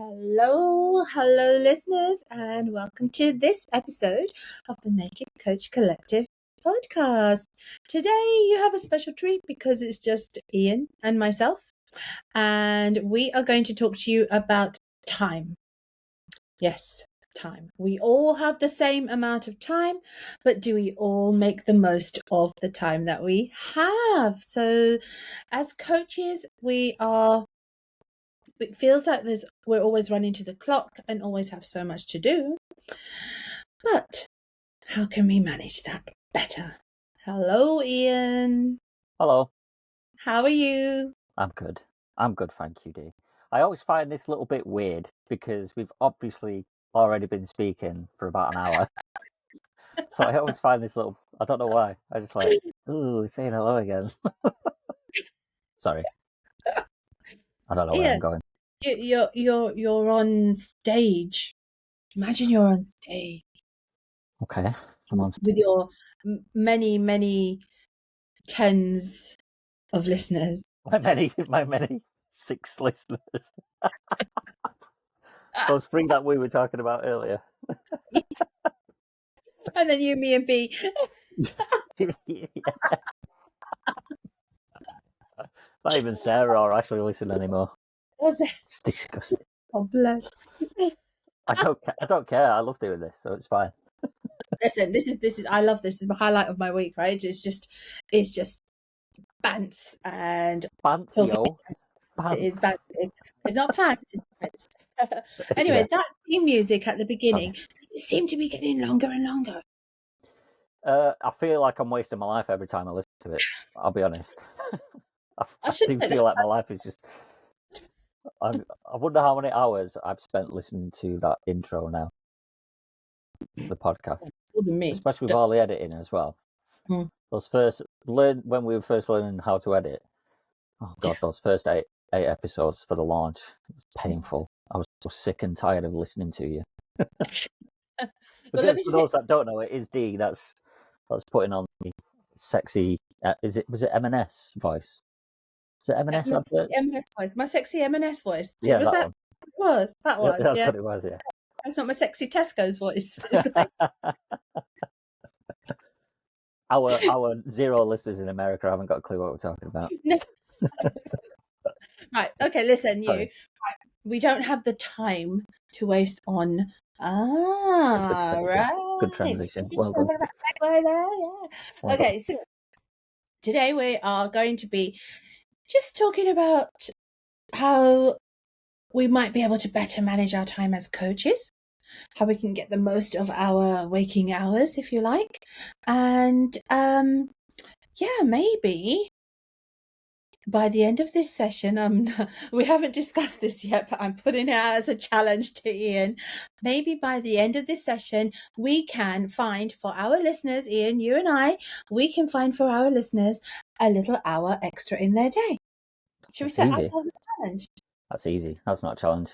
Hello, listeners, and welcome to this episode of the Naked Coach Collective podcast. Today, you have a special treat because it's just Ian and myself, and we are going to talk to you about time. Yes, time. We all have the same amount of time, but do we all make the most of the time that we have? So, as coaches, it feels like we're always running to the clock and always have so much to do. But how can we manage that better? Hello, Ian. Hello. How are you? I'm good, thank you, Dee. I always find this a little bit weird because we've obviously already been speaking for about an hour. So I always find this little, I don't know why. I just like, ooh, saying hello again. Sorry. I don't know where I'm going. You're on stage. Imagine you're on stage. Okay. I'm on with your many tens of listeners. my many 6 listeners. Those 3 that we were talking about earlier. And then you, me, and B. Yeah. Not even Sarah or Ashley listen anymore. It's disgusting. Oh, bless. I don't care. I love doing this, so it's fine. Listen, this is I love this. This is the highlight of my week, right? It's just bants and Bants, yo. It is bants. It's not pants, it's bants. Anyway, Yeah. that theme music at the beginning seemed to be getting longer and longer. I feel like I'm wasting my life every time I listen to it. I'll be honest. I do feel like my life is just. I wonder how many hours I've spent listening to that intro now to the podcast, especially with all the editing as well. Those when we were first learning how to edit. Oh God, those first eight episodes for the launch, it was painful. I was so sick and tired of listening to you. Because for those that don't know, it is Dee that's putting on the sexy. Was it M&S voice? Is it M&S? M&S voice. My sexy M&S voice. Yeah, was that? One. That was. That's what it was. Yeah. That's not my sexy Tesco's voice. Our 0 listeners in America haven't got a clue what we're talking about. Right. Okay. Listen, you. Right, we don't have the time to waste on. Right. Good transition. Well done. There, yeah. Okay. So today we are going to be just talking about how we might be able to better manage our time as coaches, how we can get the most of our waking hours, if you like. And maybe by the end of this session, we haven't discussed this yet, but I'm putting it out as a challenge to Ian. Maybe by the end of this session, we can find for our listeners, Ian, you and I, we can find for our listeners a little hour extra in their day. Should we set ourselves a challenge? That's easy. That's not a challenge.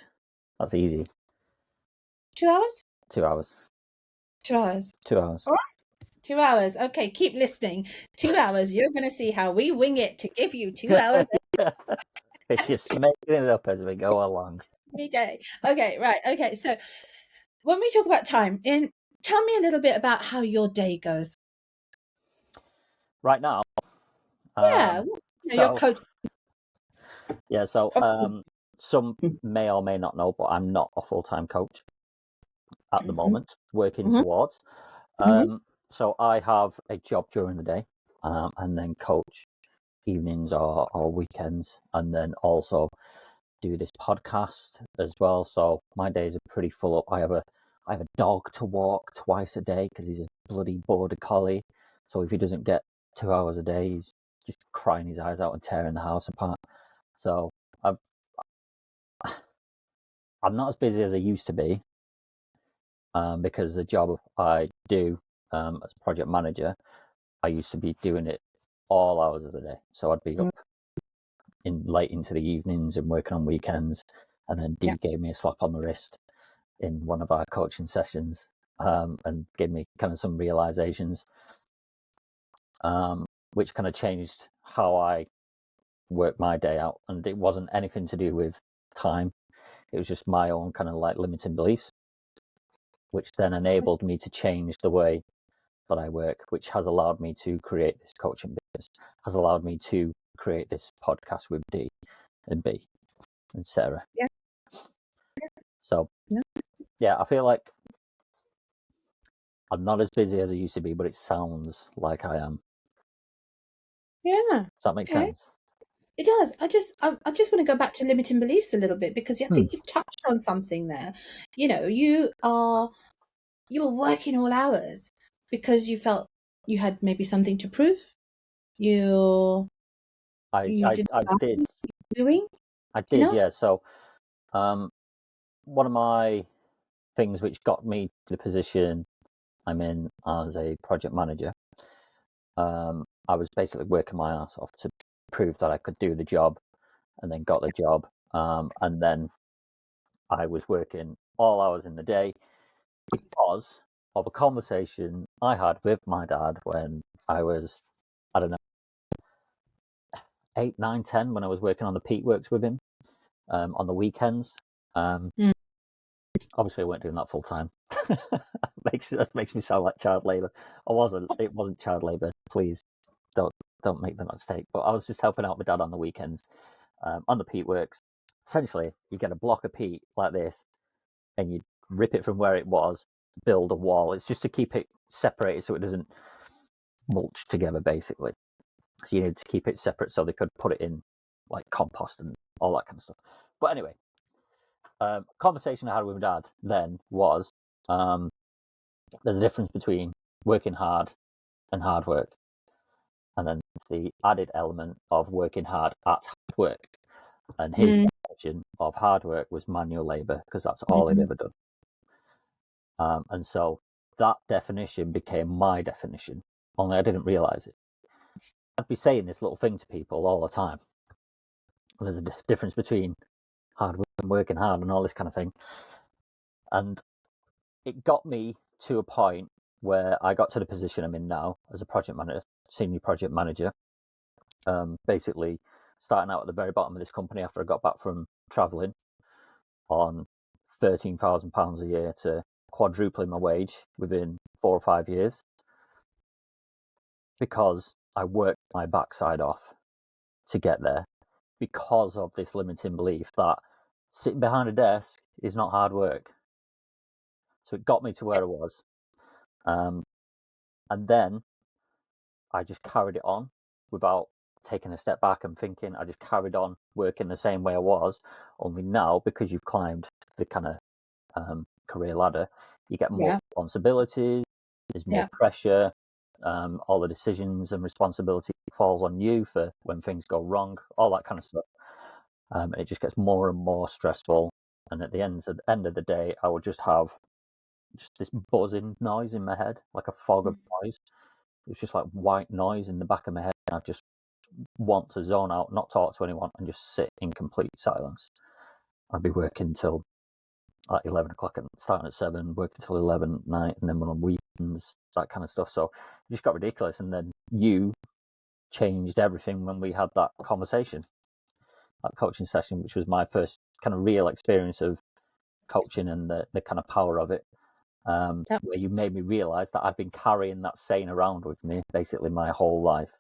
That's easy. 2 hours? 2 hours. 2 hours. 2 hours. All right. 2 hours. Okay, keep listening. 2 hours. You're going to see how we wing it to give you 2 hours. It's just making it up as we go along. Okay, right. Okay, so when we talk about time, tell me a little bit about how your day goes. Right now? Yeah, your coach. Yeah, so some may or may not know, but I'm not a full-time coach at the moment, working towards. So I have a job during the day, and then coach evenings or weekends, and then also do this podcast as well. So my days are pretty full up. I have a dog to walk twice a day because he's a bloody border collie. So if he doesn't get 2 hours a day, he's just crying his eyes out and tearing the house apart. So I'm not as busy as I used to be, because the job I do as a project manager, I used to be doing it all hours of the day. So I'd be up late into the evenings and working on weekends. And then Dee gave me a slap on the wrist in one of our coaching sessions, and gave me kind of some realizations, which kind of changed how I work my day out. And it wasn't anything to do with time. It was just my own kind of like limiting beliefs, which then enabled me to change the way that I work, which has allowed me to create this coaching business, has allowed me to create this podcast with D and B and Sarah. Yeah. So, yeah, I feel like I'm not as busy as I used to be, but it sounds like I am. Yeah. Does that make sense? It does. I just want to go back to limiting beliefs a little bit, because I think you've touched on something there. You're working all hours because you felt you had maybe something to prove. You didn't value doing I did, enough. yeah. So, one of my things which got me to the position I'm in as a project manager, I was basically working my ass off to prove that I could do the job, and then got the job. And then I was working all hours in the day because of a conversation I had with my dad when I was, I don't know, 8, 9, 10, when I was working on the peat works with him on the weekends. Obviously, I weren't doing that full time. That makes me sound like child labour. It wasn't child labour. Please don't make the mistake. But I was just helping out my dad on the weekends on the peat works. Essentially, you get a block of peat like this, and you rip it from where it was, build a wall. It's just to keep it separated so it doesn't mulch together, basically. So you need to keep it separate so they could put it in like compost and all that kind of stuff. But anyway, conversation I had with my dad then was, there's a difference between working hard and hard work, and then the added element of working hard at hard work. And his definition of hard work was manual labour, because that's all he'd ever done. And so that definition became my definition, only I didn't realise it. I'd be saying this little thing to people all the time. There's a difference between hard work and working hard and all this kind of thing. And it got me to a point where I got to the position I'm in now as a project manager, senior project manager. Basically starting out at the very bottom of this company after I got back from travelling on £13,000 a year to quadrupling my wage within 4 or 5 years, because I worked my backside off to get there, because of this limiting belief that sitting behind a desk is not hard work. So it got me to where I was. And then I just carried it on without taking a step back and thinking. I just carried on working the same way I was, only now, because you've climbed the kind of career ladder, you get more responsibilities, there's more pressure, all the decisions and responsibility falls on you for when things go wrong, all that kind of stuff. It just gets more and more stressful, and at the end of the day, I would just have this buzzing noise in my head, like a fog of noise. It's just like white noise in the back of my head, and I just want to zone out, not talk to anyone, and just sit in complete silence. I'd be working till like 11 o'clock, and starting at 7, working till 11 at night, and then on weekends, that kind of stuff. So it just got ridiculous. And then you changed everything when we had that conversation, that coaching session, which was my first kind of real experience of coaching and the kind of power of it. Where you made me realise that I'd been carrying that saying around with me basically my whole life.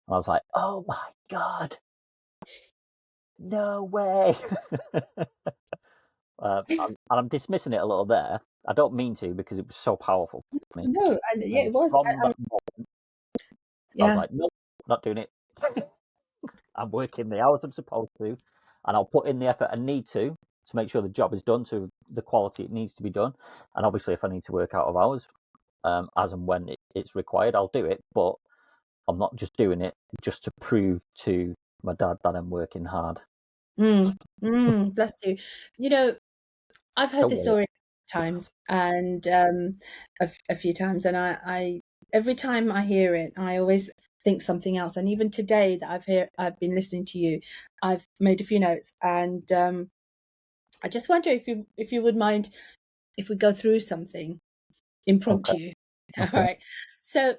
And I was like, oh my God, no way. And I'm dismissing it a little there. I don't mean to, because it was so powerful for me. No, and yeah, it was. From that moment, I was like, nope, not doing it. I'm working the hours I'm supposed to, and I'll put in the effort I need to make sure the job is done to the quality it needs to be done. And obviously, if I need to work out of hours, as and when it's required, I'll do it. But I'm not just doing it just to prove to my dad that I'm working hard. Bless you. You know, I've heard this story times, and a few times, and I every time I hear it, I always think something else. And even today that I've been listening to you, I've made a few notes, and I just wonder if you would mind if we go through something impromptu. Okay. All right. So,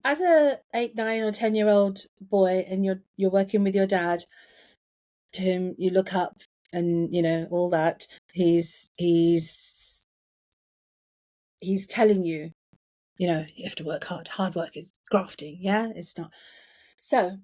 as a 8, 9, or 10-year-old boy, and you're working with your dad, to whom you look up and all that, he's telling you, you have to work hard. Hard work is grafting. Yeah, it's not. So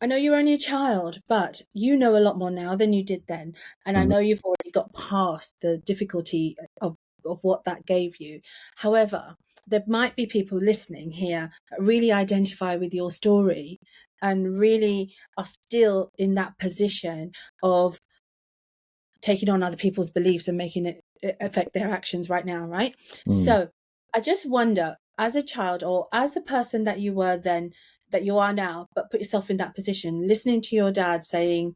I know you're only a child, but you know a lot more now than you did then. And I know you've already got past the difficulty of what that gave you. However, there might be people listening here that really identify with your story and really are still in that position of taking on other people's beliefs and making it affect their actions right now, right? So I just wonder, as a child or as the person that you were then, that you are now, but put yourself in that position, listening to your dad saying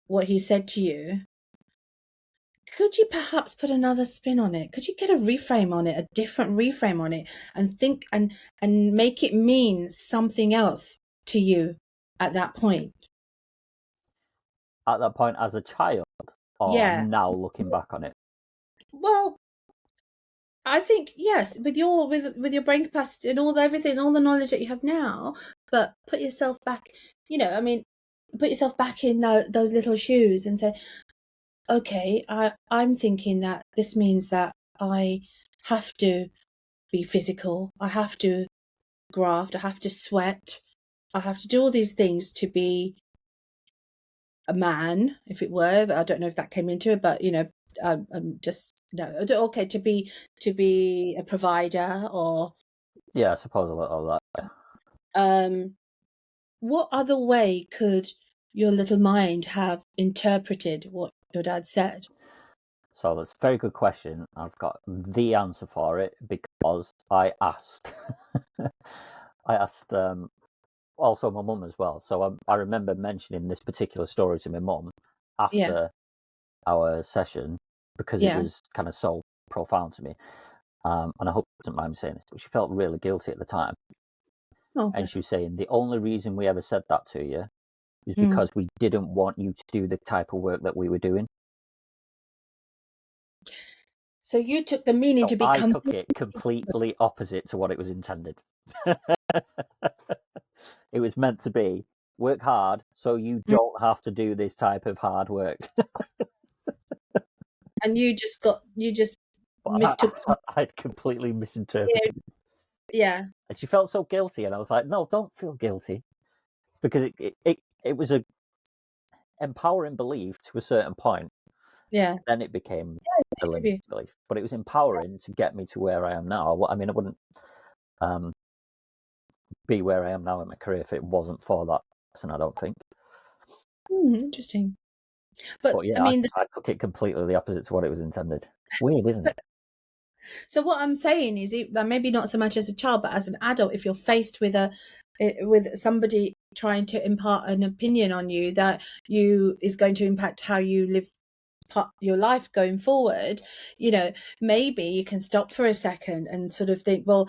what he said to you, could you perhaps put another spin on it? Could you get a reframe on it, a different reframe on it, and think and make it mean something else to you at that point? At that point as a child, or Yeah. now looking back on it? Well, I think yes, with your brain capacity and everything, all the knowledge that you have now, but put yourself back. Put yourself back in those little shoes and say, okay, I'm thinking that this means that I have to be physical. I have to graft. I have to sweat. I have to do all these things to be a man, if it were. I don't know if that came into it, but just no. Okay, to be a provider, or Yeah, I suppose a little of that. what other way could your little mind have interpreted what your dad said? So that's a very good question. I've got the answer for it because I asked. I asked also my mum as well. So I remember mentioning this particular story to my mum Yeah, after our session because it yeah. was kind of so profound to me. And I hope she doesn't mind me saying this, but she felt really guilty at the time. Oh, And she bless. was saying the only reason we ever said that to you is Mm. because we didn't want you to do the type of work that we were doing. So you took the meaning So to I become. took it completely opposite to what it was intended. It was meant to be work hard so you don't have to do this type of hard work. And you just But mistook. I'd completely misinterpreted. Yeah, And she felt so guilty, and I was like, no, don't feel guilty. Because it was a empowering belief to a certain point. yeah. Then it became a limited Maybe. belief. But it was empowering to get me to where I am now. I mean, I wouldn't be where I am now in my career if it wasn't for that person, I don't think. Interesting. But But yeah, I mean, I took it completely the opposite to what it was intended. It's weird, isn't it? so what I'm saying is, maybe not so much as a child, but as an adult, if you're faced with with somebody trying to impart an opinion on you that is going to impact how you live your life going forward, maybe you can stop for a second and sort of think, well,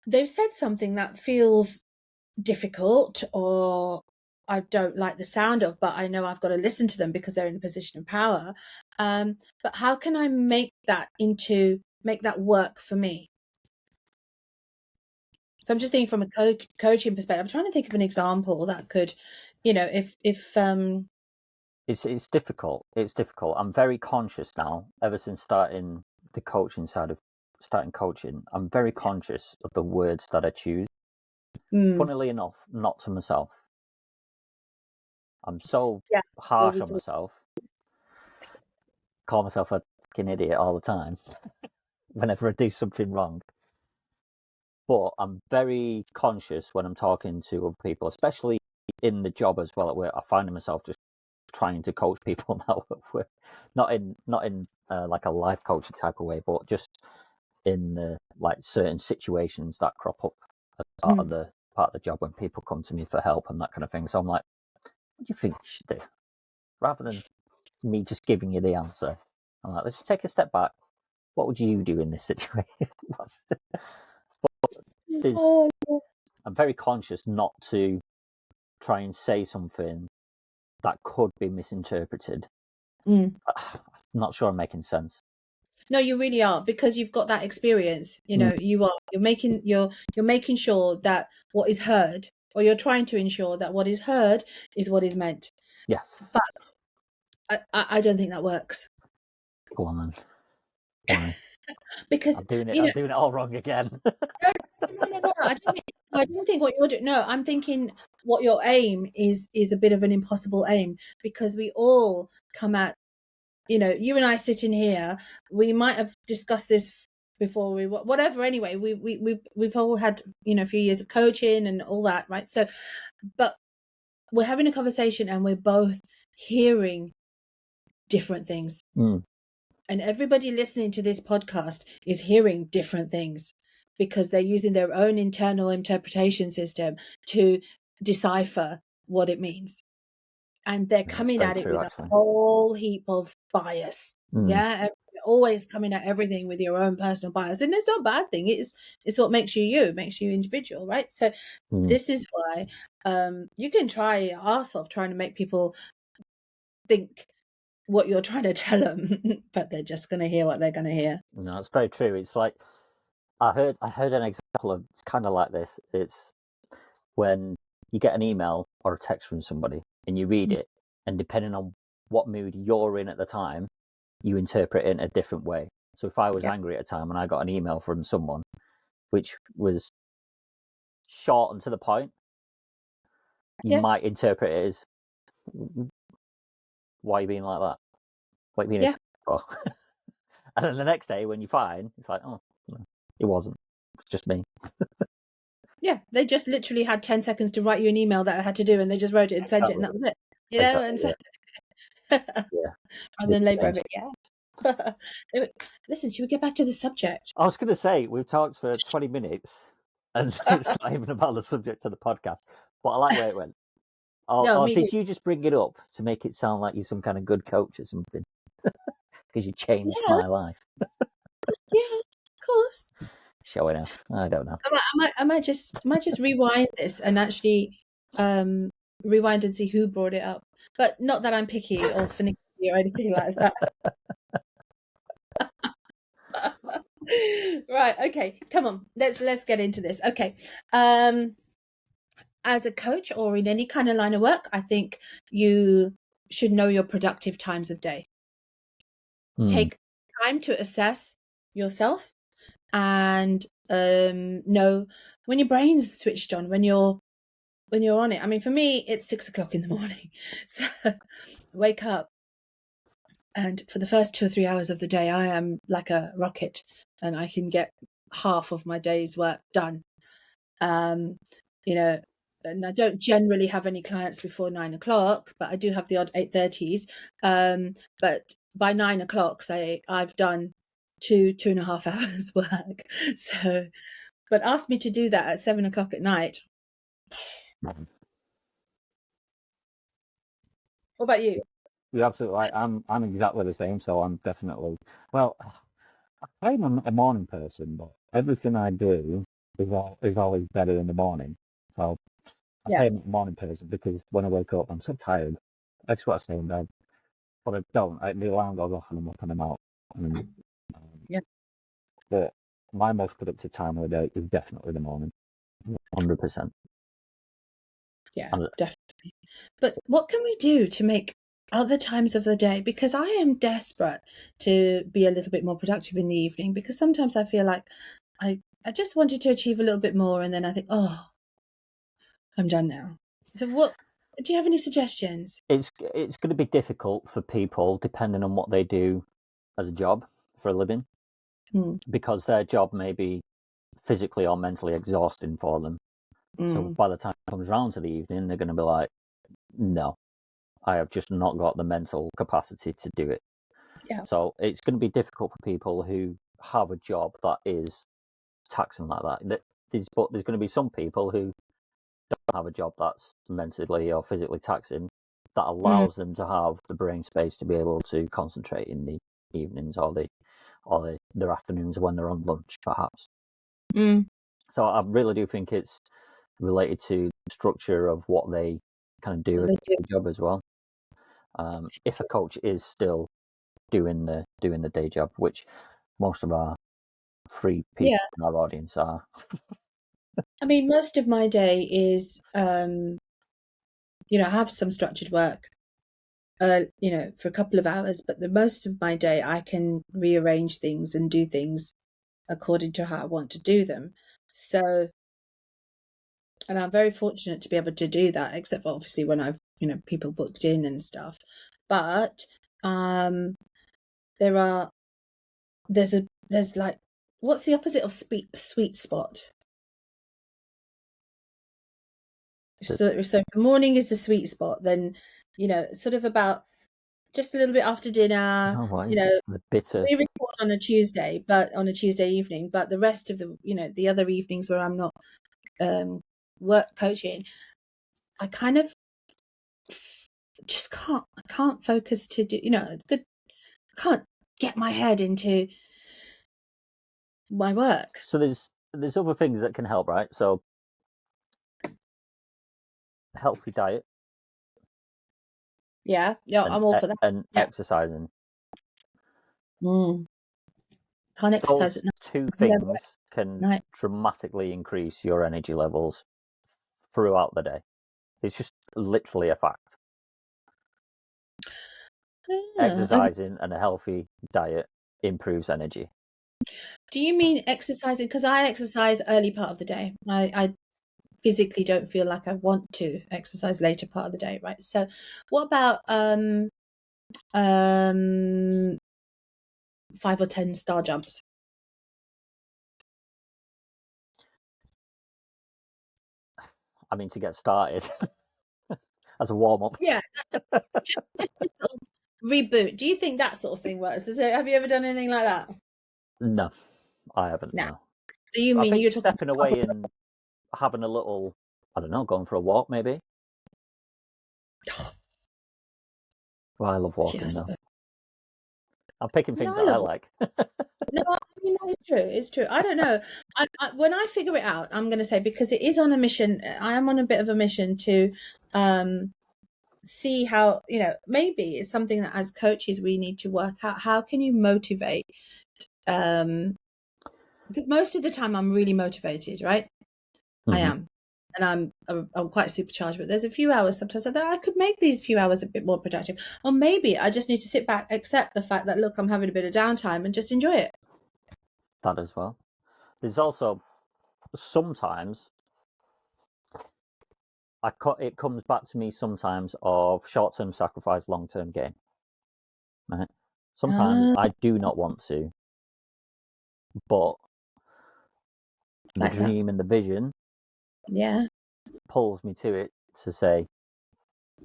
they've said something that feels difficult, or I don't like the sound of, but I know I've got to listen to them because they're in a position of power. But how can I make that work for me? So I'm just thinking from a coaching perspective. I'm trying to think of an example that could, if It's difficult. It's difficult. I'm very conscious now, ever since starting the coaching side of starting coaching. I'm very conscious of the words that I choose. Funnily enough, not to myself. I'm so yeah, well, harsh on myself. Call myself a fucking idiot all the time whenever I do something wrong. But I'm very conscious when I'm talking to other people, especially in the job as well at work. I find myself just trying to coach people now at work, not in like a life coaching type of way, but just in like certain situations that crop up as part of the job when people come to me for help and that kind of thing. So I'm like, what do you think you should do? Rather than me just giving you the answer, I'm like, let's just take a step back. What would you do in this situation? There's, oh, I'm very conscious not to try and say something that could be misinterpreted. I'm not sure I'm making sense. no, you really are, because you've got that experience. You're making sure that what is heard, or you're trying to ensure that what is heard is what is meant. Yes. But I don't think that works. Go on then. Why? Because I'm doing it all wrong again. no. I don't think what you're doing. No, I'm thinking what your aim is a bit of an impossible aim, because we all come at, you and I sitting here, we might have discussed this before we whatever. Anyway, we've all had a few years of coaching and all that, right? So, but we're having a conversation and we're both hearing different things. And everybody listening to this podcast is hearing different things, because they're using their own internal interpretation system to decipher what it means. And they're coming at it with a whole heap of bias. Yeah. Always coming at everything with your own personal bias. And it's not a bad thing. It's what makes you it makes you individual, right? So this is why you can try your arse off trying to make people think what you're trying to tell them, but they're just going to hear what they're going to hear. No, it's very true. It's like I heard an example of, it's kind of like this. It's when you get an email or a text from somebody and you read it, and depending on what mood you're in at the time, you interpret it in a different way. So if I was angry at a time and I got an email from someone which was short and to the point, you might interpret it as, why are you being like that? What are you being attacked for? And then the next day when you're fine, it's like, oh, no, it wasn't. It's just me. Yeah, they just literally had 10 seconds to write you an email that I had to do, and they just wrote it and sent it, and that was it. And so and then labour of it. Listen, should we get back to the subject? I was going to say, we've talked for 20 minutes and it's not even about the subject of the podcast, but I like where it went. Or did you just bring it up to make it sound like you're some kind of good coach or something? Because you changed my life. Yeah, of course. Showing off. I don't know. I might just rewind this and actually rewind and see who brought it up. But not that I'm picky or finicky or anything like that. Right, okay, come on, let's get into this. Okay, as a coach or in any kind of line of work, I think you should know your productive times of day. Take time to assess yourself and know when your brain's switched on, when you're on it. I mean, for me, it's 6 o'clock in the morning, so wake up, and for the first 2 or 3 hours of the day, I am like a rocket, and I can get half of my day's work done. And I don't generally have any clients before 9 o'clock, but I do have the odd 8:30s. But by 9 o'clock, say I've done 2.5 hours work. So, but ask me to do that at 7 o'clock at night. What about you? You're absolutely right. I'm exactly the same. So I'm definitely, well, I'm a morning person, but everything I do is always better in the morning. So I say I'm a morning person because when I wake up, I'm so tired. That's what I say in bed. But I don't. The alarm goes off and I'm up and I'm out. But my most productive time of the day is definitely the morning. 100%. Yeah, definitely. But what can we do to make other times of the day? Because I am desperate to be a little bit more productive in the evening, because sometimes I feel like I just wanted to achieve a little bit more, and then I think, oh, I'm done now. So what do you have any suggestions? It's going to be difficult for people depending on what they do as a job for a living, because their job may be physically or mentally exhausting for them. So by the time it comes around to the evening, they're going to be like, no, I have just not got the mental capacity to do it. Yeah. So it's going to be difficult for people who have a job that is taxing like that. But there's going to be some people who don't have a job that's mentally or physically taxing that allows them to have the brain space to be able to concentrate in the evenings or their afternoons when they're on lunch, perhaps. So I really do think it's related to the structure of what they kind of do as a job as well. If a coach is still doing the day job, which most of our free people in our audience are. I mean, most of my day is, I have some structured work, for a couple of hours, but the most of my day I can rearrange things and do things according to how I want to do them. So, and I'm very fortunate to be able to do that, except for obviously when I've, people booked in and stuff. But there's like, what's the opposite of sweet spot? So if the morning is the sweet spot, then, sort of about just a little bit after dinner, Oh, what is it? The bitter. we record on a Tuesday, but on a Tuesday evening, but the rest of the other evenings where I'm not work coaching, I kind of just can't focus to do, I can't get my head into my work. So there's other things that can help, right? So healthy diet. Yeah, I'm all for that. And Yeah. exercising. Can't exercise Those at night. two things can dramatically increase your energy levels throughout the day. It's just literally a fact. Exercising and a healthy diet improves energy. Do you mean exercising? Because I exercise early part of the day. I physically don't feel like I want to exercise later part of the day, right? So what about 5 or 10 star jumps? I mean, to get started as a warm-up. Yeah, just to sort of reboot. Do you think that sort of thing works? Have you ever done anything like that? No, I haven't, No. no. So you I mean think you're talking stepping away and having a little, I don't know, going for a walk maybe. Well, I love walking yes, though. but I'm picking things I that I love like. No, I mean, no, it's true. It's true. I don't know. When I figure it out, I'm going to say, because it is on a mission. I am on a bit of a mission to see how, maybe it's something that as coaches we need to work out. How can you motivate? Because most of the time I'm really motivated, right? I am. And I'm quite supercharged, but there's a few hours sometimes that I could make these few hours a bit more productive. Or maybe I just need to sit back, accept the fact that, look, I'm having a bit of downtime and just enjoy it. That as well. There's also sometimes it comes back to me sometimes of short-term sacrifice, long-term gain. Right? Sometimes I do not want to, but the Like that. dream and the vision pulls me to it to say,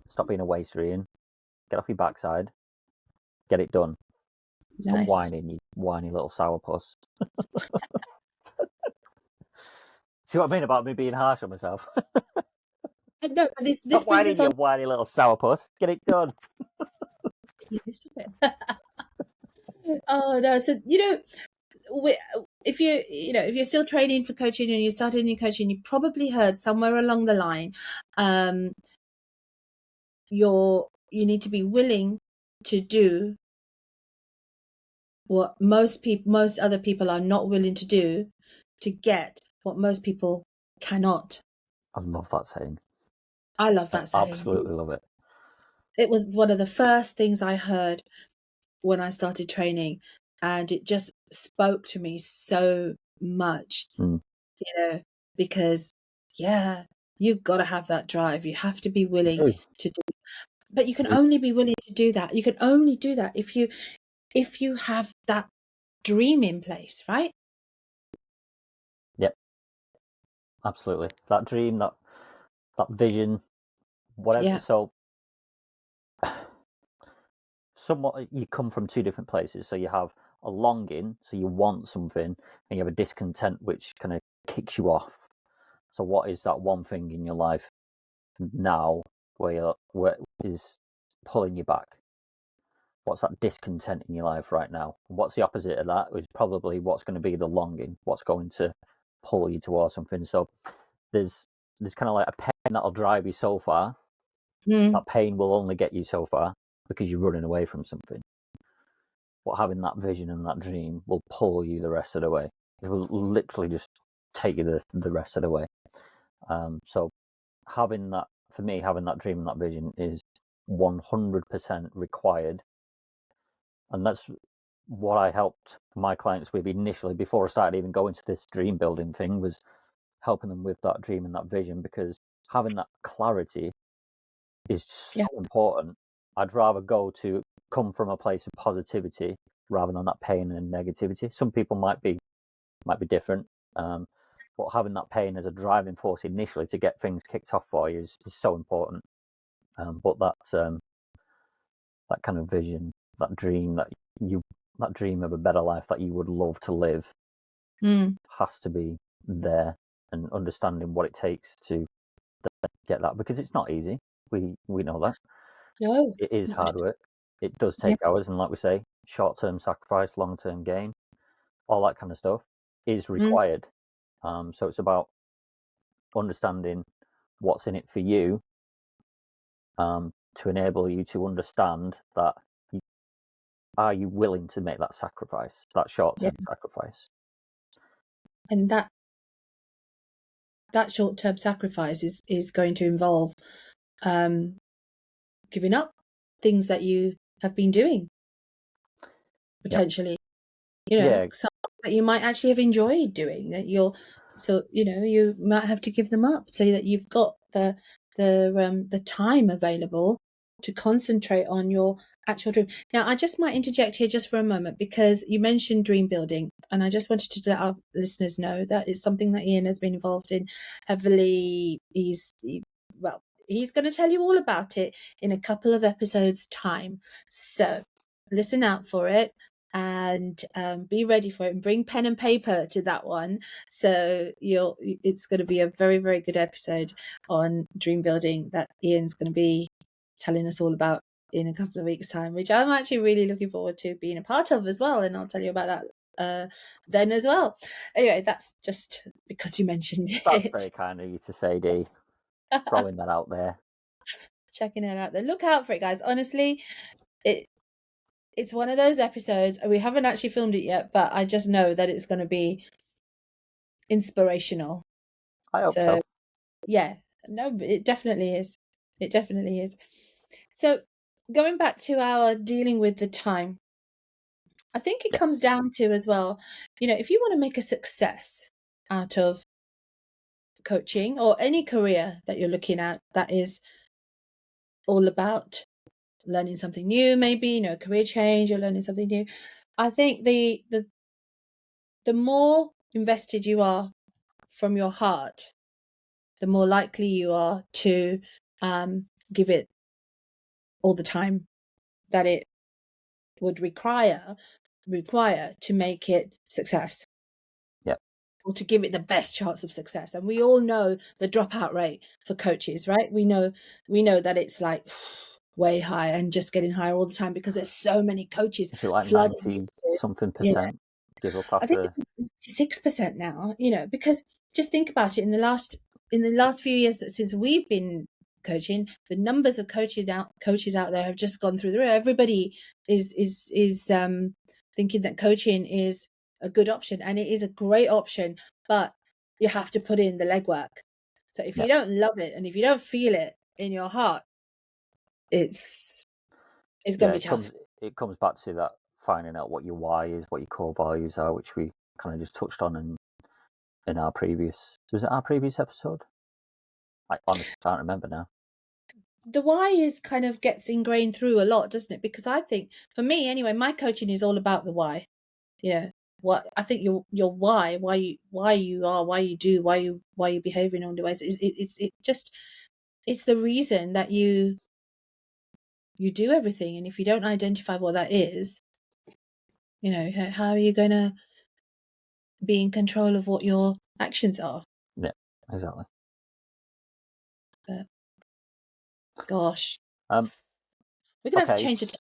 stop being a waster, Ian. Get off your backside. Get it done. Stop whining, you whiny little sourpuss. See what I mean about me being harsh on myself? No, this Stop brings whining, us on. you whiny little sourpuss. Get it done. Stop it. Oh no! So if you're still training for coaching and you started your coaching, you probably heard somewhere along the line, you need to be willing to do what most other people are not willing to do to get what most people cannot. I love that saying. I love that saying. Absolutely love it. It was one of the first things I heard when I started training, and it just spoke to me so much, because you've got to have that drive. You have to be willing to do, but you can only be willing to do that. You can only do that if you have that dream in place, right? Yep. Absolutely. That dream, that vision, whatever. Yeah. So somewhat you come from two different places. So you have a longing, so you want something, and you have a discontent which kind of kicks you off. So what is that one thing in your life now where is pulling you back? What's that discontent in your life right now? What's the opposite of that? Is probably what's going to be the longing, what's going to pull you towards something. So there's kind of like a pain that'll drive you so far. That pain will only get you so far because you're running away from something. But having that vision and that dream will pull you the rest of the way. It will literally just take you the rest of the way. So having that, for me, having that dream and that vision is 100% required. And that's what I helped my clients with initially before I started even going to this dream building thing, was helping them with that dream and that vision, because having that clarity is so Yeah. important. I'd rather come from a place of positivity rather than that pain and negativity. Some people might be different, but having that pain as a driving force initially to get things kicked off for you is so important. But that kind of vision, that dream that dream of a better life that you would love to live, has to be there, and understanding what it takes to get that, because it's not easy. We know that. No. It is hard work. It does Yeah. take hours, and like we say, short-term sacrifice, long-term gain, all that kind of stuff is required. So it's about understanding what's in it for you, to enable you to understand that are you willing to make that sacrifice, that short-term sacrifice. And that short-term sacrifice is going to involve giving up things that you have been doing, potentially. Yeah, Some that you might actually have enjoyed doing, that you might have to give them up so that you've got the time available to concentrate on your actual dream. Now, I just might interject here just for a moment, because you mentioned dream building, and I just wanted to let our listeners know that it's something that Ian has been involved in heavily. He's going to tell you all about it in a couple of episodes' time. So listen out for it, and be ready for it, and bring pen and paper to that one. So it's going to be a very, very good episode on dream building that Ian's going to be telling us all about in a couple of weeks' time, which I'm actually really looking forward to being a part of as well. And I'll tell you about that then as well. Anyway, that's just because you mentioned it. that's very kind of you to say, Dee. Throwing that out there. Checking it out there. Look out for it, guys. Honestly, it's one of those episodes. We haven't actually filmed it yet, but I just know that it's going to be inspirational. I hope so. Yeah, no, it definitely is. It definitely is. So going back to our dealing with the time, I think it comes down to as well, if you want to make a success out of coaching or any career that you're looking at that is all about learning something new, maybe, career change, you're learning something new. I think the more invested you are from your heart, the more likely you are to give it all the time that it would require to make it success. Or to give it the best chance of success. And we all know the dropout rate for coaches, right? We know that it's like way high and just getting higher all the time, because there's so many coaches Is it like flooding. 90-something% give up I think after? it's 96% now, because just think about it, in the last few years since we've been coaching, the numbers of coaches out there have just gone through the roof. Everybody is thinking that coaching is a good option, and it is a great option, but you have to put in the legwork. So if you don't love it, and if you don't feel it in your heart, it's going to be tough. It comes back to that, finding out what your why is, what your core values are, which we kind of just touched on in our previous episode. I honestly can't remember now. The why is kind of gets ingrained through a lot, doesn't it? Because I think, for me anyway, my coaching is all about the why. What I think your why you are, why you do, why you behave in other ways. It's the reason that you do everything. And if you don't identify what that is, how are you going to be in control of what your actions are? Yeah, exactly. But gosh, we're gonna have to change the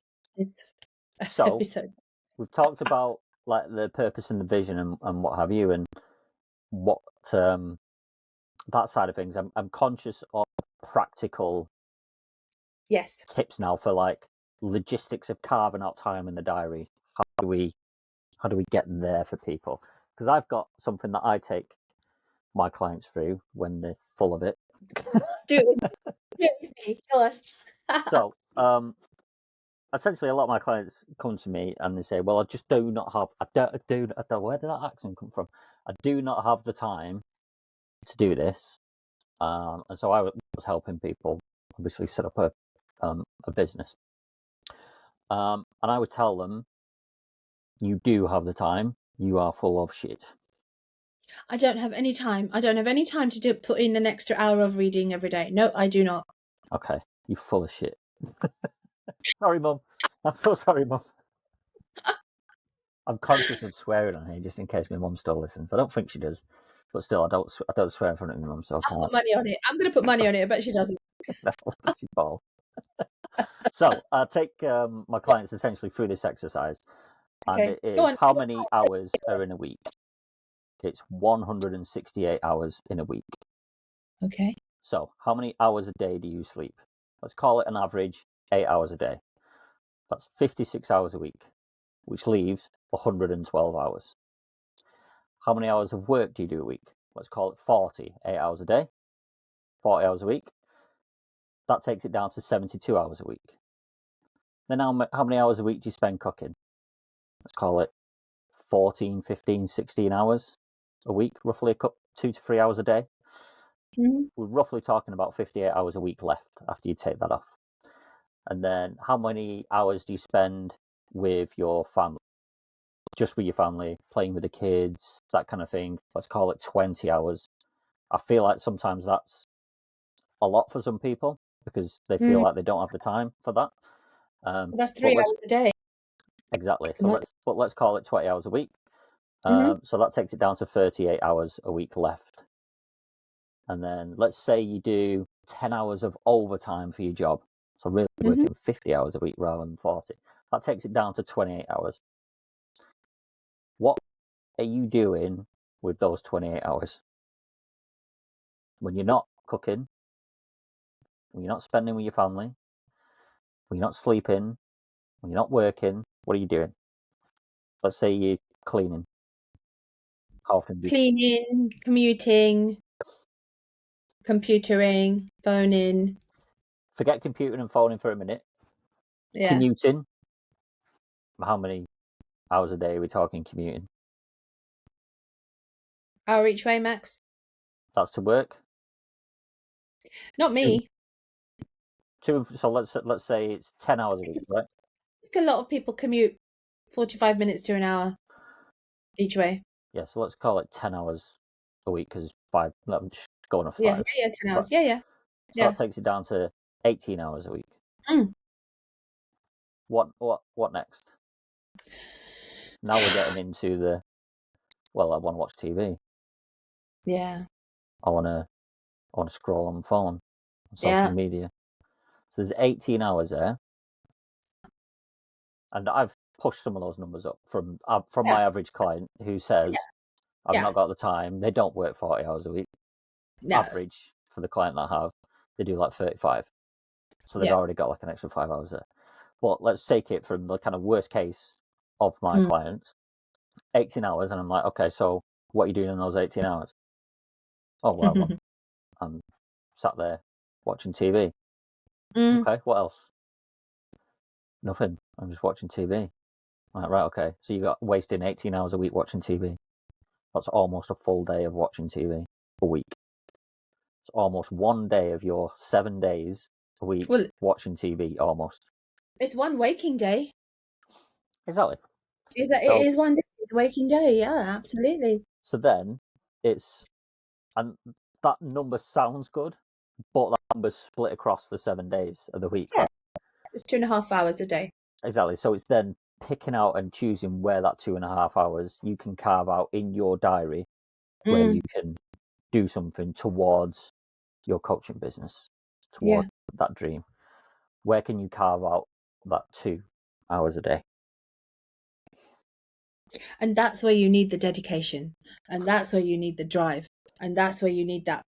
episode. We've talked about like the purpose and the vision and what have you, and what that side of things. I'm conscious of practical tips now for like logistics of carving out time in the diary. How do we get there for people? Because I've got something that I take my clients through when they're full of it. Do it with me. Go on. So essentially, a lot of my clients come to me and they say, "Well, I just do not have. I don't. Where did that accent come from? I do not have the time to do this." And so I was helping people, obviously, set up a business. And I would tell them, "You do have the time. You are full of shit." I don't have any time. I don't have any time to put in an extra hour of reading every day. No, I do not. Okay, you're full of shit. Sorry, Mum. I'm so sorry, Mum. I'm conscious of swearing on here just in case my mum still listens. I don't think she does, but still, I don't swear in front of my mum, so I I'll can't. put money on it. I'm going to put money on it. I bet she doesn't. No, she ball. So I take my clients essentially through this exercise, and Okay, it go is on. how many hours are in a week. It's 168 hours in a week. Okay. So how many hours a day do you sleep? Let's call it an average 8 hours a day. That's 56 hours a week, which leaves 112 hours. How many hours of work do you do a week? Let's call it 40, 8 hours a day, 40 hours a week. That takes it down to 72 hours a week. Then how many hours a week do you spend cooking? Let's call it 14, 15, 16 hours a week, roughly 2 to 3 hours a day. Mm-hmm. We're roughly talking about 58 hours a week left after you take that off. And then how many hours do you spend with your family? Just with your family, playing with the kids, that kind of thing. Let's call it 20 hours. I feel like sometimes that's a lot for some people because they feel like they don't have the time for that. That's But 3 hours a day. exactly. So let's call it 20 hours a week. Mm-hmm. So that takes it down to 38 hours a week left. And then let's say you do 10 hours of overtime for your job. So really Mm-hmm. working 50 hours a week rather than 40. That takes it down to 28 hours. What are you doing with those 28 hours? When you're not cooking, when you're not spending with your family, when you're not sleeping, when you're not working, what are you doing? Let's say you're cleaning. How often do you Cleaning, commuting, computering, phoning. forget computing and phoning for a minute? Yeah. Commuting. How many hours a day are we talking commuting? Hour each way, max. That's to work. Not me. So let's say it's 10 hours a week, right? I think a lot of people commute 45 minutes to an hour each way. Yeah, so let's call it 10 hours a week because five. I'm just going off Yeah, five. yeah, yeah, 10 But, hours. Yeah, yeah, so yeah. that takes it down to 18 hours a week. Mm. What next? Now we're getting into the well, I want to watch TV. Yeah, I want to scroll on my phone, on social yeah, media. So there's 18 hours there, and I've pushed some of those numbers up from yeah, my average client who yeah, says I've yeah. not got the time. They don't work 40 hours a week. No, Average for the client that I have, they do like 35. So they've yeah. already got like an extra 5 hours there. But let's take it from the kind of worst case of my Mm. clients, 18 hours, and I'm like, okay, so what are you doing in those 18 hours? Oh well, I'm sat there watching TV. Mm. Okay, what else? Nothing. I'm just watching TV. Like, right, okay. So you got wasting 18 hours a week watching TV. That's almost a full day of watching TV a week. It's almost one day of your 7 days a week Well, watching TV, almost. it's one waking day. Exactly. It So is one day. It's a waking day. Yeah, absolutely. so then it's and that number sounds good, but that number's split across the 7 days of the week, Yeah, right? it's 2.5 hours a day. Exactly. So it's then picking out and choosing where that 2.5 hours you can carve out in your diary where Mm. you can do something towards your coaching business, Yeah. towards that dream. Where can you carve out that 2 hours a day? And that's where you need the dedication. And that's where you need the drive. And that's where you need that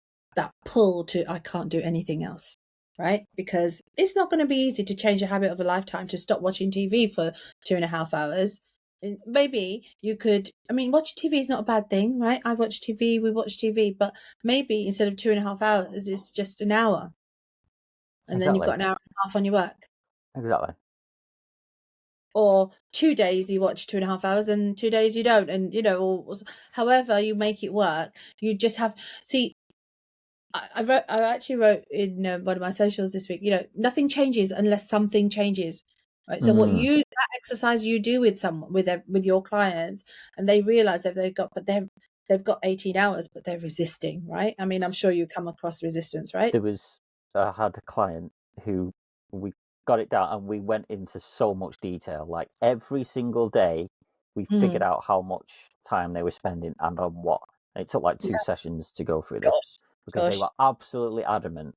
pull to I can't do anything else. Right? Because it's not going to be easy to change a habit of a lifetime to stop watching TV for 2.5 hours. And maybe you could, I mean, watching TV is not a bad thing, right? I watch TV, we watch TV, but maybe instead of 2.5 hours, it's just an hour. And then you've Exactly. got an hour and a half on your work. Exactly. Or 2 days you watch 2.5 hours and 2 days you don't, and or however you make it work. You just have see. I actually wrote in one of my socials this week. Nothing changes unless something changes, right? So that exercise you do with with your clients, and they realize that they've got 18 hours, but they're resisting, right? I mean, I'm sure you come across resistance, right? I had a client who we got it down and we went into so much detail. Like every single day, we figured out how much time they were spending and on what. And it took like 2 sessions to go through this because they were absolutely adamant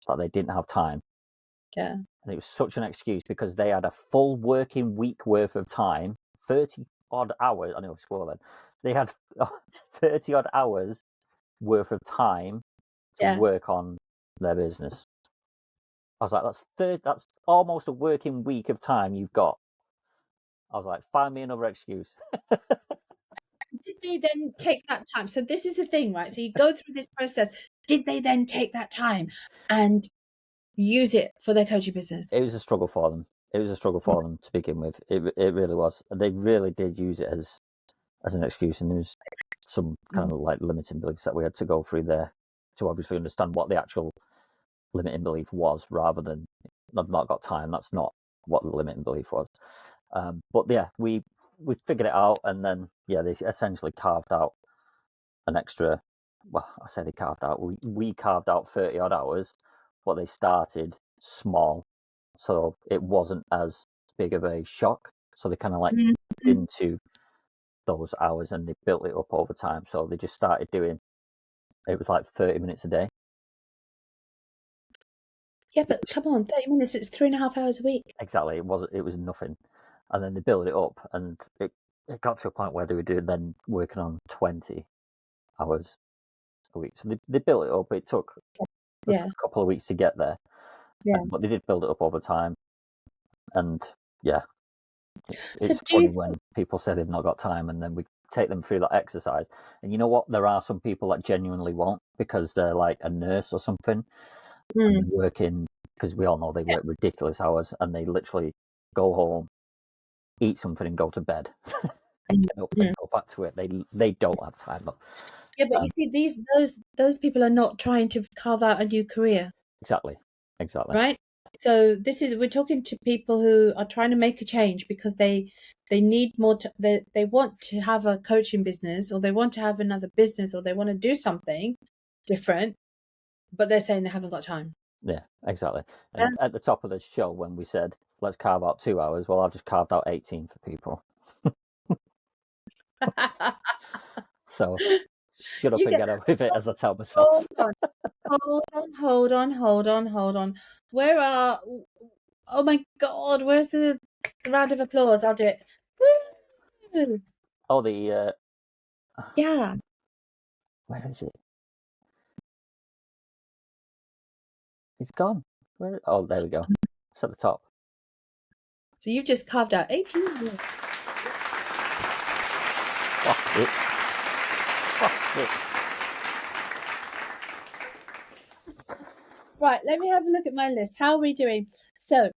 that they didn't have time. Yeah. And it was such an excuse because they had a full working week worth of time, 30 odd hours. I know it's then. They had 30 odd hours worth of time to work on their business. I was like, that's almost a working week of time you've got. I was like, find me another excuse. Did they then take that time? So this is the thing, right? So you go through this process. Did they then take that time and use it for their coaching business? It was a struggle for them. It was a struggle for them to begin with. It really was. They really did use it as an excuse, and there was some kind of like limiting beliefs that we had to go through there to obviously understand what the actual limiting belief was, rather than I've not got time. That's not what the limiting belief was. But yeah, we figured it out, and then they essentially carved out an extra. Well, I said they carved out. We carved out 30 odd hours, but they started small, so it wasn't as big of a shock. So they kind of like into those hours and they built it up over time. So they just started doing. It was like 30 minutes a day. Yeah, but come on, 30 minutes, it's 3.5 hours a week. Exactly. It was nothing. And then they built it up, and it got to a point where they were doing then working on 20 hours a week. So they built it up. It took a couple of weeks to get there, but they did build it up over time. And yeah, it's funny when people say they've not got time, and then we take them through that exercise. And you know what? There are some people that genuinely won't, because they're like a nurse or something, and they're working, because we all know they work ridiculous hours, and they literally go home, eat something, and go to bed. And get up and go back to it. They don't have time though. Yeah, but you see, those people are not trying to carve out a new career. Exactly. Right? So we're talking to people who are trying to make a change because they need more. They want to have a coaching business, or they want to have another business, or they want to do something different, but they're saying they haven't got time. Yeah, exactly. And at the top of the show, when we said let's carve out 2 hours, well, I've just carved out 18 for people. So shut up and get on with it, as I tell myself. Hold on. Where are? Oh my God! Where's the round of applause? I'll do it. Woo! Oh, the yeah. Where is it? It's gone. Where? Oh, there we go. It's at the top. So you've just carved out 18 minutes. Stop it. Stop it. Right, let me have a look at my list. How are we doing? So,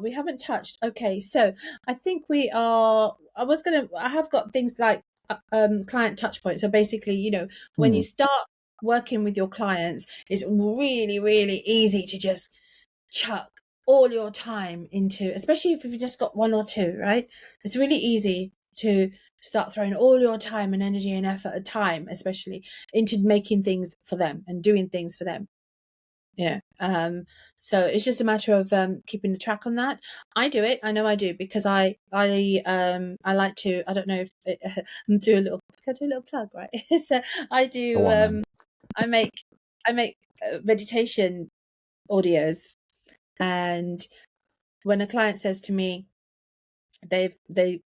we haven't touched. Okay, so I think we are. I have got things like client touch points. So basically, when you start working with your clients, it's really, really easy to just chuck all your time into, especially if you've just got one or two, right? It's really easy to start throwing all your time and energy and effort at time, especially into making things for them and doing things for them. So it's just a matter of keeping the track on that. I do it. I know I do, because I like to. I don't know if do a little. Can I do a little plug, right? So I do. I make meditation audios, and when a client says to me they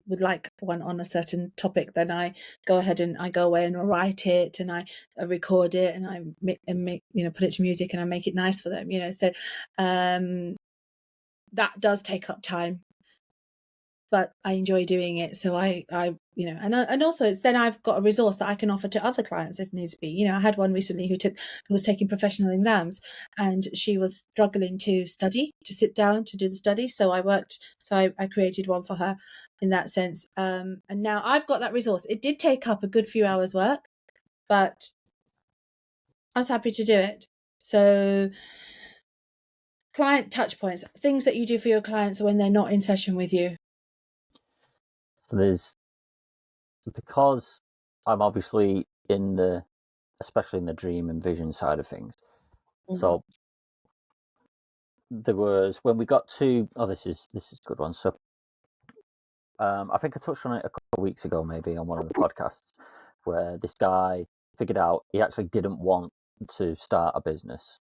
would like one on a certain topic, then I go ahead and I go away and I write it, and I record it, and I make put it to music, and I make it nice for them. So that does take up time, but I enjoy doing it. So I and also it's then I've got a resource that I can offer to other clients if needs be. I had one recently who was taking professional exams, and she was struggling to sit down to do the study. So I created one for her in that sense. And now I've got that resource. It did take up a good few hours work, but I was happy to do it. So client touch points, things that you do for your clients when they're not in session with you. So because I'm obviously especially in the dream and vision side of things. Mm-hmm. So there was, when we got to, this is a good one. So I think I touched on it a couple of weeks ago, maybe on one of the podcasts, where this guy figured out he actually didn't want to start a business.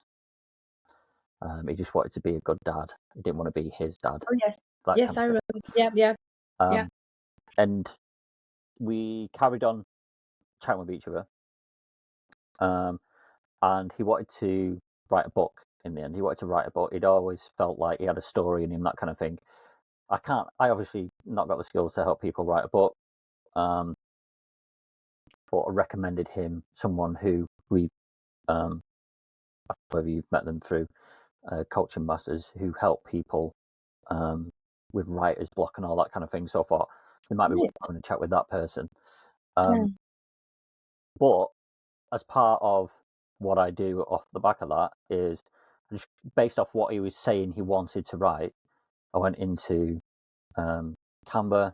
He just wanted to be a good dad. He didn't want to be his dad. Oh yes, yes, I remember. Yeah. And we carried on chatting with each other. And he wanted to write a book in the end. He wanted to write a book. He'd always felt like he had a story in him, that kind of thing. I obviously not got the skills to help people write a book. But I recommended him someone who whether you've met them through coaching masters, who help people with writer's block and all that kind of thing. So I thought it might be worth having a chat with that person. But as part of what I do off the back of that is, just based off what he was saying he wanted to write, I went into Canva,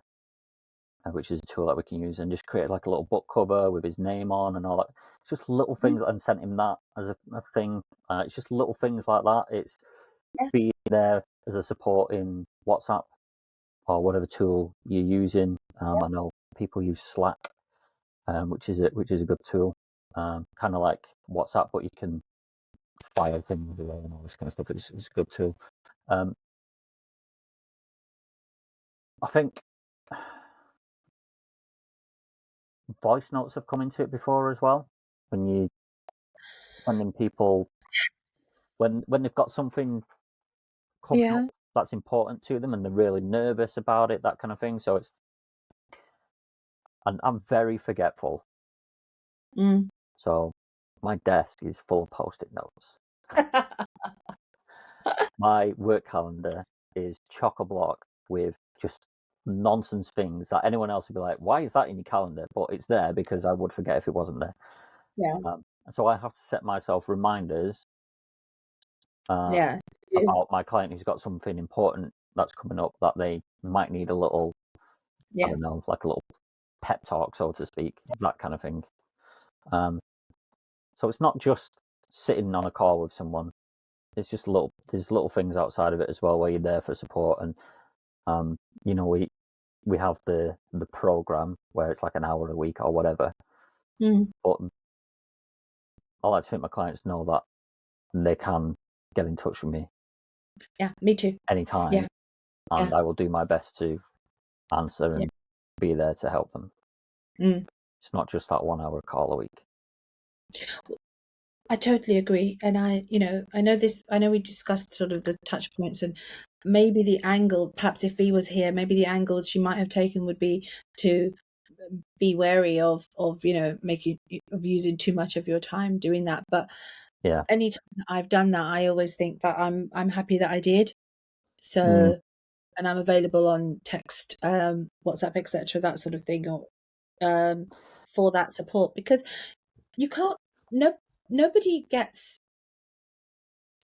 which is a tool that we can use, and just created like a little book cover with his name on and all that. It's just little things, and sent him that as a thing. It's just little things like that. It's being there as a support in WhatsApp or whatever tool you're using. I know people use Slack, which is a good tool, kind of like WhatsApp, but you can fire things away and all this kind of stuff. It's a good tool. I think voice notes have come into it before as well. When you sending people when they've got something coming up that's important to them and they're really nervous about it, that kind of thing. So I'm very forgetful. So my desk is full of post-it notes. My work calendar is chock-a-block with just nonsense things that anyone else would be like, why is that in your calendar? But it's there because I would forget if it wasn't there. So I have to set myself reminders about my client who's got something important that's coming up that they might need a little, I don't know, like a little pep talk, so to speak, that kind of thing. So it's not just sitting on a call with someone. It's just there's little things outside of it as well where you're there for support. And we have the program where it's like an hour a week or whatever. But I like to think my clients know that they can get in touch with me. Yeah, me too. Anytime. And I will do my best to answer and be there to help them. It's not just that 1 hour call a week. I totally agree. And I know we discussed sort of the touch points, and maybe the angle, perhaps if B was here, maybe the angle she might have taken would be to be wary of using too much of your time doing that. But anytime I've done that, I always think that I'm happy that I did. So and I'm available on text, WhatsApp, etc., that sort of thing, or for that support, because you can't. Nobody gets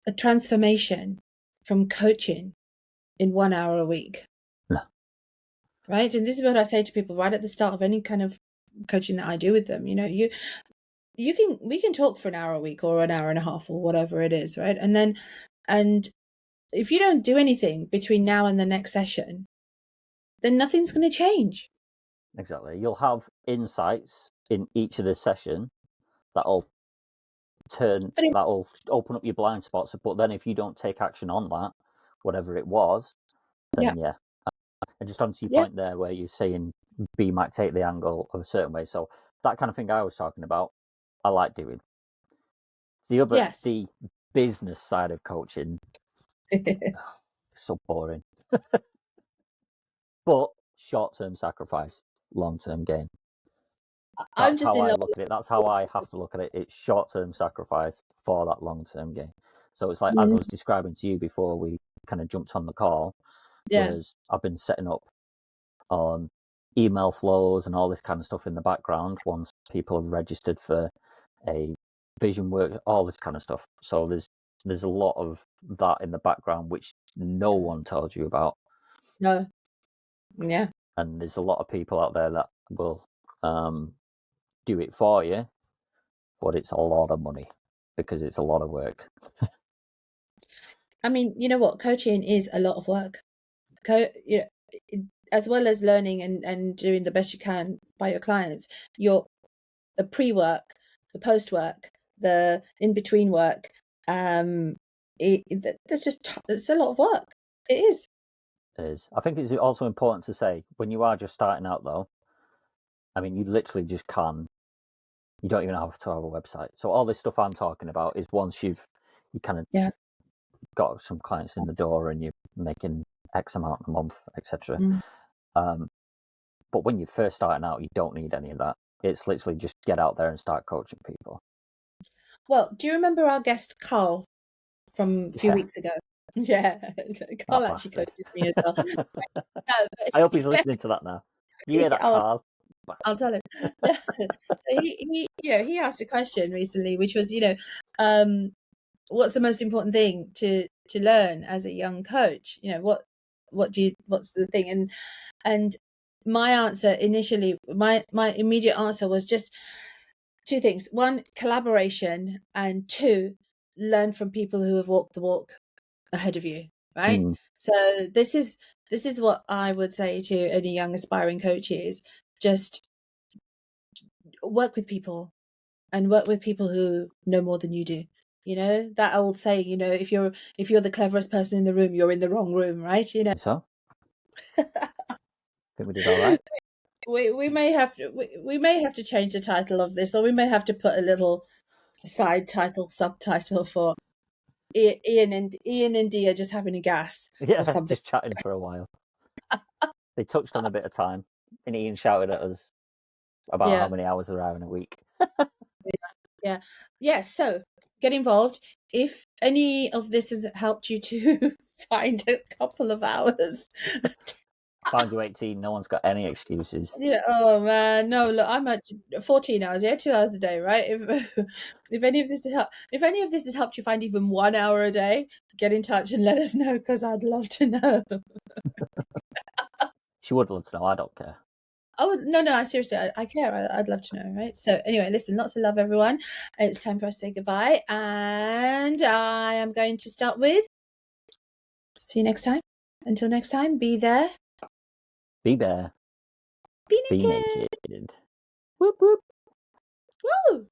a transformation from coaching in 1 hour a week. No. Right? And this is what I say to people right at the start of any kind of coaching that I do with them. We can talk for an hour a week or an hour and a half or whatever it is, right? And if you don't do anything between now and the next session, then nothing's going to change. Exactly. You'll have insights in each of the session that'll open up your blind spots. But then if you don't take action on that, whatever it was, then and just onto your point there where you're saying B might take the angle of a certain way. So that kind of thing I was talking about, I like doing. The business side of coaching, so boring. But short-term sacrifice. long-term gain. I'm That's just how in I love look at it. That's how I have to look at it. It's short-term sacrifice for that long-term gain. So it's like, as I was describing to you before we kind of jumped on the call, was I've been setting up email flows and all this kind of stuff in the background once people have registered for a vision work, all this kind of stuff. So there's a lot of that in the background which no one told you about. No. Yeah. And there's a lot of people out there that will do it for you, but it's a lot of money because it's a lot of work. I mean, you know what? Coaching is a lot of work. As well as learning and doing the best you can by your clients, the pre-work, the post-work, the in-between work, it's a lot of work. It is. It is. I think it's also important to say, when you are just starting out though, I mean, you literally just you don't even have to have a website. So all this stuff I'm talking about is once you kind of got some clients in the door and you're making X amount a month, etc. But when you're first starting out, you don't need any of that. It's literally just get out there and start coaching people. Well, do you remember our guest Carl from a few weeks ago? Yeah, Carl actually coaches me as well. I hope he's listening to that now. You hear that, Carl? I'll tell him. So he asked a question recently, which was, what's the most important thing to learn as a young coach? What's the thing? And my answer initially, my immediate answer was just two things. One, collaboration, and two, learn from people who have walked the walk ahead of you, right? So this is what I would say to any young aspiring coaches: just work with people and work with people who know more than you do. That old saying, if you're the cleverest person in the room, you're in the wrong room, right? So I think we did all right. We may have to change the title of this, or we may have to put a little subtitle for Ian and Dee are just having a gas, or something. Just chatting for a while. They touched on a bit of time, and Ian shouted at us about how many hours there are in a week. Yeah. So get involved. If any of this has helped you to find a couple of hours. Found you 18. No one's got any excuses. Yeah. Oh man, no. Look, I'm at 14 hours. Yeah, 2 hours a day, right? If any of this has helped you find even 1 hour a day, get in touch and let us know, because I'd love to know. She would love to know. I don't care. Oh no! Seriously, I care. I'd love to know, right? So anyway, listen, lots of love, everyone. It's time for us to say goodbye, and I am going to start with. See you next time. Until next time, be there. Be there. Be Be naked. naked. Whoop whoop. Woo!